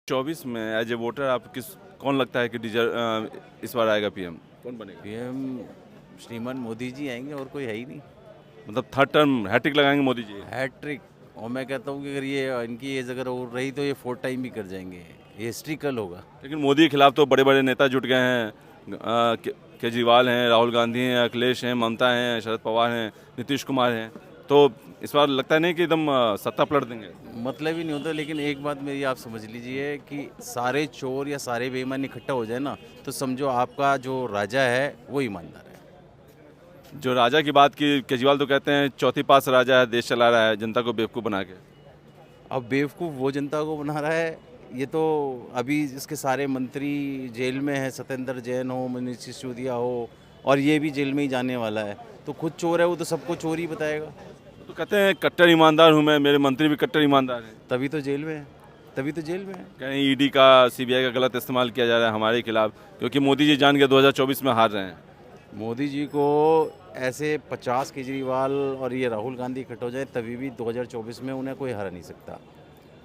24 में as a voter आप कौन लगता है कि इस बार आएगा पीएम? कौन बनेगा? पीएम श्रीमान मोदी जी आएंगे और कोई है ही नहीं। मतलब थर्ड टर्म हैट्रिक लगाएंगे मोदी जी? हैट्रिक। और मैं कहता हूँ कि अगर ये इनकी एज अगर और रही तो ये 4 टाइम भी कर जाएंगे। ये हिस्ट्रिकल होगा। लेकिन मोदी के खिलाफ तो बड़े बड़े नेता जुट गए हैं। केजरीवाल हैं, राहुल गांधी हैं, अखिलेश हैं, ममता हैं, शरद पवार हैं, नीतीश कुमार हैं। तो इस बार लगता नहीं कि एकदम सत्ता पलट देंगे? मतलब ही नहीं होता। लेकिन एक बात मेरी आप समझ लीजिए कि सारे चोर या सारे बेईमान इकट्ठा हो जाए ना, तो समझो आपका जो राजा है वो ईमानदार है। जो राजा की बात की, केजरीवाल तो कहते हैं चौथी पास राजा है, देश चला रहा है जनता को बेवकूफ़ बना के। अब बेवकूफ़ वो जनता को बना रहा है। ये तो अभी इसके सारे मंत्री जेल में हैं। सत्येंद्र जैन हो, मनीष सिसोदिया हो, और ये भी जेल में ही जाने वाला है। तो खुद चोर है वो, तो सबको चोर ही बताएगा। तो कहते हैं कट्टर ईमानदार हूँ मैं, मेरे मंत्री भी कट्टर ईमानदार हैं। तभी तो जेल में है। तभी तो जेल में है। कहीं ईडी का, सीबीआई का गलत इस्तेमाल किया जा रहा है हमारे खिलाफ, क्योंकि मोदी जी जान के 2024 में हार रहे हैं। मोदी जी को ऐसे 50 केजरीवाल और ये राहुल गांधी इकट्ठे हो जाए तभी भी 2024 में उन्हें कोई हरा नहीं सकता।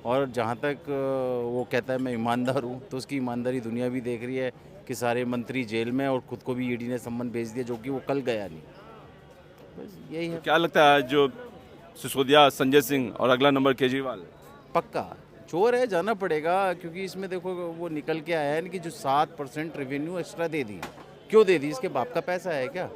और जहाँ तक वो कहता है मैं ईमानदार हूँ, तो उसकी ईमानदारी दुनिया भी देख रही है कि सारे मंत्री जेल में, और खुद को भी ईडी ने सम्मन भेज दिया, जो कि वो कल गया नहीं। बस यही है। क्या लगता है जो सिसोदिया, संजय सिंह और अगला नंबर केजरीवाल? पक्का चोर है, जाना पड़ेगा। क्योंकि इसमें देखो वो निकल के आया है कि जो 7% रेवेन्यू एक्स्ट्रा दे दी, क्यों दे दी? इसके बाप का पैसा है क्या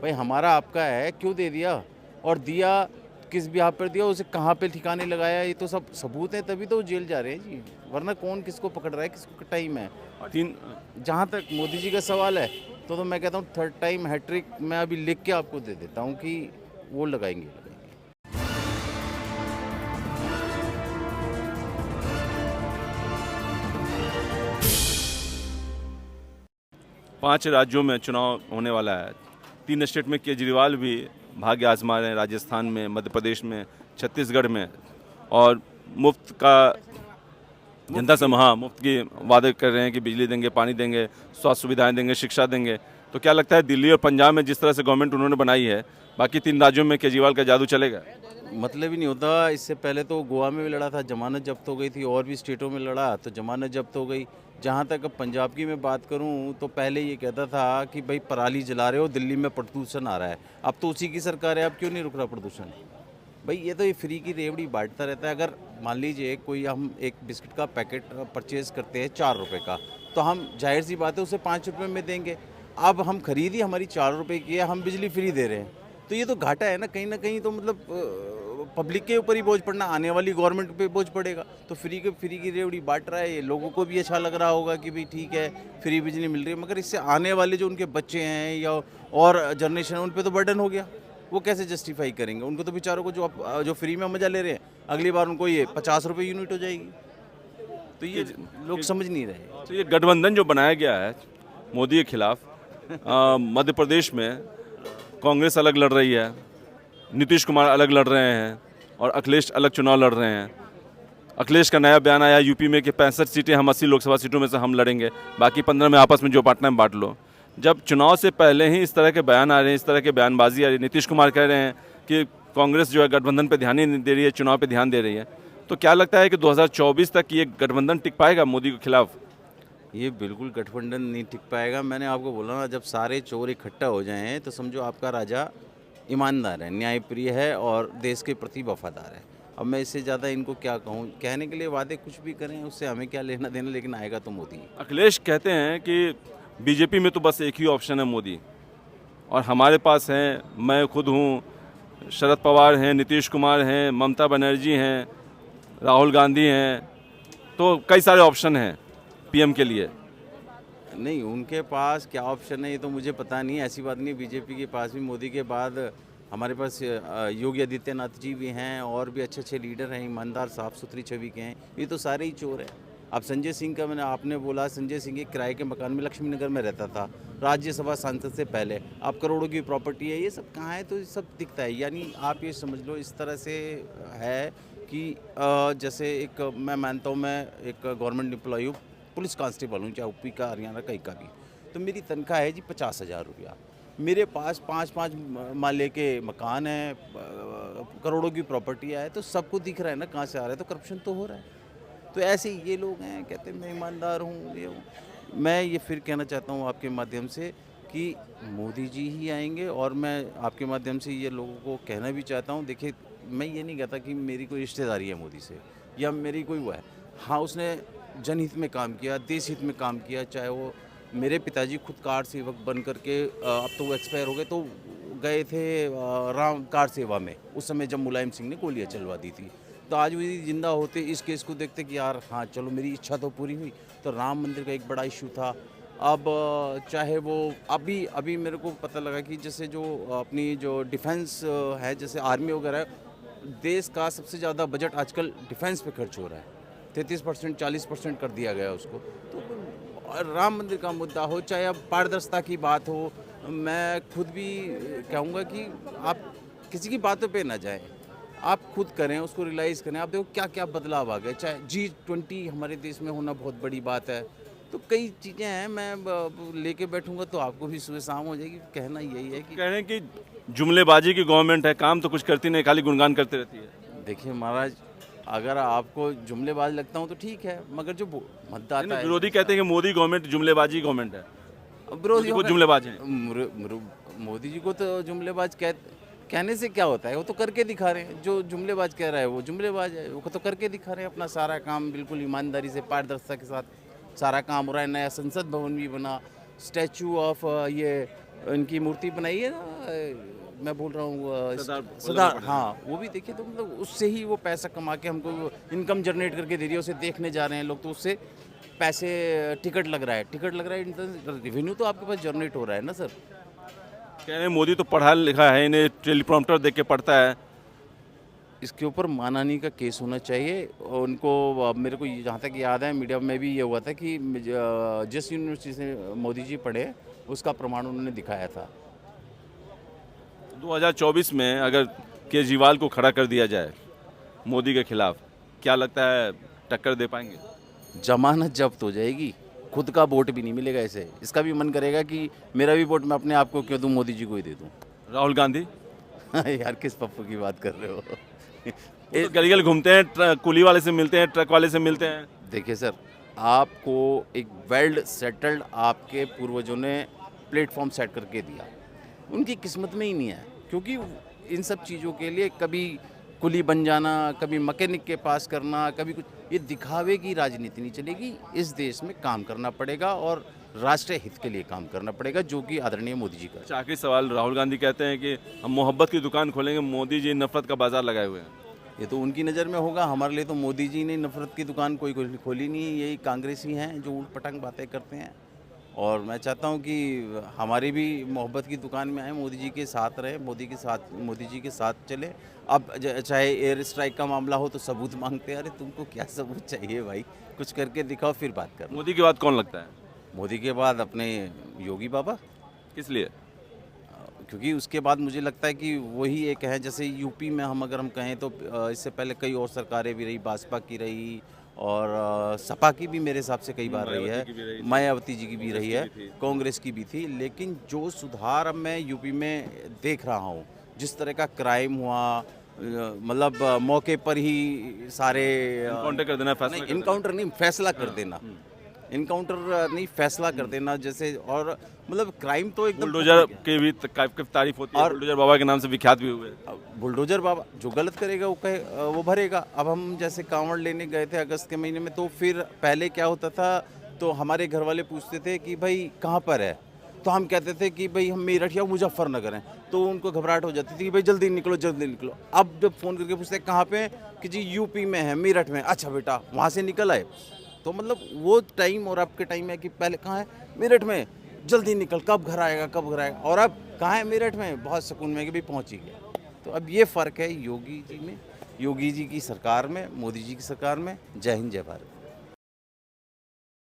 भाई? हमारा आपका है, क्यों दे दिया? और दिया किस बिहाफ पर दिया, उसे कहाँ पे ठिकाने लगाया, ये तो सब सबूत है। तभी तो वो जेल जा रहे हैं जी। वरना कौन किसको पकड़ रहा है, किसको टाइम है? तीन जहाँ तक मोदी जी का सवाल है, तो मैं कहता हूँ 3rd टाइम हैट्रिक मैं अभी लिख के आपको दे देता हूँ कि वो लगाएंगे। 5 राज्यों में चुनाव होने वाला है। 3 स्टेट में केजरीवाल भी भाग्य आजमा रहे हैं, राजस्थान में, मध्य प्रदेश में, छत्तीसगढ़ में। और मुफ्त का जनता से मुफ्त की वादे कर रहे हैं कि बिजली देंगे, पानी देंगे, स्वास्थ्य सुविधाएं देंगे, शिक्षा देंगे। तो क्या लगता है दिल्ली और पंजाब में जिस तरह से गवर्नमेंट उन्होंने बनाई है, बाकी 3 राज्यों में केजरीवाल का जादू चलेगा? मतलब ही नहीं होता। इससे पहले तो गोवा में भी लड़ा था, जमानत जब्त हो गई थी। और भी स्टेटों में लड़ा तो जमानत जब्त हो गई। जहाँ तक अब पंजाब की मैं बात करूँ, तो पहले ये कहता था कि भाई पराली जला रहे हो, दिल्ली में प्रदूषण आ रहा है। अब तो उसी की सरकार है, अब क्यों नहीं रुक रहा प्रदूषण? भाई ये तो ये फ्री की रेवड़ी बांटता रहता है। अगर मान लीजिए कोई हम एक बिस्किट का पैकेट परचेज़ करते हैं 4 रुपये का, तो हम जाहिर सी बात है उसे 5 रुपये में देंगे। अब हम खरीदी हमारी 4 रुपये की है, हम बिजली फ्री दे रहे हैं, तो ये तो घाटा है ना कहीं। तो मतलब पब्लिक के ऊपर ही बोझ पड़ना, आने वाली गवर्नमेंट पे बोझ पड़ेगा। तो फ्री की रेवड़ी बांट रहा है ये। लोगों को भी अच्छा लग रहा होगा कि भाई ठीक है, फ्री बिजली मिल रही है, मगर इससे आने वाले जो उनके बच्चे हैं या और जनरेशन है, उन पर तो बर्डन हो गया। वो कैसे जस्टिफाई करेंगे? उनको तो बेचारों को जो फ्री में मज़ा ले रहे हैं, अगली बार उनको ये 50 रुपये यूनिट हो जाएगी। तो ये लोग समझ नहीं रहे। तो ये गठबंधन जो बनाया गया है मोदी के खिलाफ, मध्य प्रदेश में कांग्रेस अलग लड़ रही है, नीतीश कुमार अलग लड़ रहे हैं और अखिलेश अलग चुनाव लड़ रहे हैं। अखिलेश का नया बयान आया यूपी में कि 65 सीटें हम 80 लोकसभा सीटों में से हम लड़ेंगे, बाकी 15 में आपस में जो बांटना है बांट लो। जब चुनाव से पहले ही इस तरह के बयान आ रहे हैं, इस तरह के बयानबाजी आ रही है, नीतीश कुमार कह रहे हैं कि कांग्रेस जो है गठबंधन पे ध्यान ही नहीं दे रही है, चुनाव पे ध्यान दे रही है। तो क्या लगता है कि 2024 तक ये गठबंधन टिक पाएगा मोदी के खिलाफ? ये बिल्कुल गठबंधन नहीं टिक पाएगा। मैंने आपको बोला ना, जब सारे चोर इकट्ठा हो जाएं तो समझो आपका राजा ईमानदार है, न्यायप्रिय है और देश के प्रति वफादार है। अब मैं इससे ज़्यादा इनको क्या कहूँ? कहने के लिए वादे कुछ भी करें, उससे हमें क्या लेना देना, लेकिन आएगा तो मोदी। अखिलेश कहते हैं कि बीजेपी में तो बस एक ही ऑप्शन है मोदी, और हमारे पास हैं, मैं खुद हूँ, शरद पवार हैं, नीतीश कुमार हैं, ममता बनर्जी हैं, राहुल गांधी हैं। तो कई सारे ऑप्शन हैं पीएम के लिए। नहीं, उनके पास क्या ऑप्शन है ये तो मुझे पता नहीं। ऐसी बात नहीं, बीजेपी के पास भी मोदी के बाद हमारे पास योगी आदित्यनाथ जी भी हैं, और भी अच्छे अच्छे लीडर हैं, ईमानदार साफ़ सुथरी छवि के हैं। ये तो सारे ही चोर हैं। अब संजय सिंह का आपने बोला, संजय सिंह एक किराए के मकान में लक्ष्मी नगर में रहता था, राज्यसभा सांसद से पहले। अब करोड़ों की प्रॉपर्टी है, ये सब कहाँ है? तो ये सब दिखता है। यानी आप ये समझ लो इस तरह से है कि जैसे एक मैं मानता हूँ, मैं एक गवर्नमेंट एम्प्लॉई हूँ, पुलिस कांस्टेबल हूँ, चाहे यूपी का, हरियाणा कहीं का भी। तो मेरी तनख्वाह है जी 50,000 रुपया। मेरे पास 5-5 माले के मकान हैं, करोड़ों की प्रॉपर्टी है। तो सबको दिख रहा है ना कहाँ से आ रहा है, तो करप्शन तो हो रहा है। तो ऐसे ही ये लोग हैं, कहते हैं मैं ईमानदार हूँ, ये हूँ। मैं ये फिर कहना चाहता हूँ आपके माध्यम से कि मोदी जी ही आएंगे, और मैं आपके माध्यम से ये लोगों को कहना भी चाहता हूँ, देखिए मैं ये नहीं कहता कि मेरी कोई रिश्तेदारी है मोदी से या मेरी कोई वो है। हाँ, उसने जनहित में काम किया, देश हित में काम किया, चाहे वो मेरे पिताजी खुद कार सेवक बन करके अब तो वो एक्सपायर हो गए, तो गए थे राम कार सेवा में, उस समय जब मुलायम सिंह ने गोलियां चलवा दी थी। तो आज भी जिंदा होते इस केस को देखते कि यार हाँ चलो मेरी इच्छा तो पूरी हुई। तो राम मंदिर का एक बड़ा इशू था। अब चाहे वो अभी मेरे को पता लगा कि जैसे जो अपनी जो डिफेंस है, जैसे आर्मी वगैरह, देश का सबसे ज़्यादा बजट आजकल डिफेंस पे खर्च हो रहा है। 33% 40% कर दिया गया उसको। तो राम मंदिर का मुद्दा हो, चाहे अब पारदर्शिता की बात हो, मैं खुद भी कहूँगा कि आप किसी की बातों पे ना जाएं, आप खुद करें, उसको रियलाइज़ करें। आप देखो क्या क्या बदलाव आ गए, चाहे G20 हमारे देश में होना बहुत बड़ी बात है। तो कई चीज़ें हैं, मैं लेके बैठूंगा तो आपको भी सुबह शाम हो जाएगी। कहना यही है कि कह रहे हैं कि जुमलेबाजी की गवर्नमेंट है, काम तो कुछ करती नहीं, खाली गुणगान करती रहती है। देखिए महाराज, अगर आपको जुमलेबाज लगता हूँ तो ठीक है, मगर जो मतदाता नहीं, है, विरोधी कहते हैं कि मोदी गवर्नमेंट जुमलेबाजी गवर्नमेंट है, विरोधी वो जुमलेबाज हैं। मोदी जी को तो जुमलेबाज कहने से क्या होता है, वो तो करके दिखा रहे हैं। जो जुमलेबाज कह रहा है वो जुमलेबाज है, वो तो करके दिखा रहे हैं। अपना सारा काम बिल्कुल ईमानदारी से, पारदर्शिता के साथ सारा काम हो रहा है। नया संसद भवन भी बना, स्टैचू ऑफ ये इनकी मूर्ति बनाई है ना, मैं बोल रहा हूँ सरदार, हाँ वो भी देखिए। तो मतलब उससे ही वो पैसा कमा के हमको इनकम जनरेट करके दे रही है, उसे देखने जा रहे हैं लोग, तो उससे पैसे टिकट लग रहा है, रेवेन्यू तो आपके पास जनरेट हो रहा है ना सर। कह रहे हैं मोदी तो पढ़ा लिखा है, इन्हें टेलीप्रॉम्प्टर देख के पढ़ता है। इसके ऊपर मानहानि का केस होना चाहिए। और उनको मेरे को जहाँ तक याद है, मीडिया में भी ये हुआ था कि जिस यूनिवर्सिटी से मोदी जी पढ़े उसका प्रमाण उन्होंने दिखाया था। 2024 में अगर केजरीवाल को खड़ा कर दिया जाए मोदी के खिलाफ, क्या लगता है टक्कर दे पाएंगे? जमानत जब्त हो जाएगी, खुद का वोट भी नहीं मिलेगा इसे। इसका भी मन करेगा कि मेरा भी वोट मैं अपने आप को क्यों दूं, मोदी जी को ही दे दूं। राहुल गांधी यार किस पप्पू की बात कर रहे हो? वो तो गली गली घूमते हैं, कुली वाले से मिलते हैं, ट्रक वाले से मिलते हैं। देखिए सर, आपको एक वेल सेटल्ड आपके पूर्वजों ने प्लेटफॉर्म सेट करके दिया, उनकी किस्मत में ही नहीं है। क्योंकि इन सब चीज़ों के लिए कभी कुली बन जाना, कभी मैकेनिक के पास करना, कभी कुछ, ये दिखावे की राजनीति नहीं चलेगी। इस देश में काम करना पड़ेगा और राष्ट्रीय हित के लिए काम करना पड़ेगा, जो कि आदरणीय मोदी जी का। आखिरी सवाल, राहुल गांधी कहते हैं कि हम मोहब्बत की दुकान खोलेंगे, मोदी जी नफरत का बाजार लगाए हुए हैं। ये तो उनकी नज़र में होगा, हमारे लिए तो मोदी जी ने नफरत की दुकान कोई खोली नहीं। यही कांग्रेसी हैं जो उल्ट पटंग बातें करते हैं। और मैं चाहता हूं कि हमारी भी मोहब्बत की दुकान में आए, मोदी जी के साथ रहे, मोदी जी के साथ चले। अब चाहे एयर स्ट्राइक का मामला हो तो सबूत मांगते हैं। अरे तुमको क्या सबूत चाहिए भाई, कुछ करके दिखाओ फिर बात कर। मोदी के बाद कौन लगता है? मोदी के बाद अपने योगी बाबा। किस लिए? क्योंकि उसके बाद मुझे लगता है कि वही एक है। जैसे यूपी में अगर हम कहें तो इससे पहले कई और सरकारें भी रही, भाजपा की रही और सपा की भी मेरे हिसाब से कई बार रही है, मायावती जी की भी रही है, कांग्रेस की भी थी। लेकिन जो सुधार अब मैं यूपी में देख रहा हूँ, जिस तरह का क्राइम हुआ, मतलब मौके पर ही सारे इनकाउंटर कर देना, फैसला नहीं, इनकाउंटर नहीं, फैसला कर देना, इनकाउंटर नहीं, फैसला कर देना। जैसे और मतलब क्राइम तो एकदम बुलडोजर की भी तारीफ होती है, और बुलडोजर बाबा के नाम से विख्यात भी हुए। बुलडोजर बाबा जो गलत करेगा वो भरेगा। अब हम जैसे कांवड़ लेने गए थे अगस्त के महीने में, तो फिर पहले क्या होता था, तो हमारे घर वाले पूछते थे कि भाई कहाँ पर है, तो हम कहते थे कि भाई हम मेरठ या मुजफ्फरनगर हैं। तो उनको घबराहट हो जाती थी कि भाई जल्दी निकलो जल्दी निकलो। अब जब फ़ोन करके पूछते हैं कहाँ पे हैं, कि जी यूपी में है, मेरठ में। अच्छा बेटा वहाँ से निकल आए। तो मतलब वो टाइम और अब के टाइम है कि पहले कहाँ है, मेरठ में, जल्दी निकल, कब घर आएगा कब घर आएगा। और अब कहाँ है, मेरठ में, बहुत सुकून में कि भाई पहुँच ही गया। तो अब ये फ़र्क है योगी जी में, योगी जी की सरकार में, मोदी जी की सरकार में। जय हिंद जय भारत।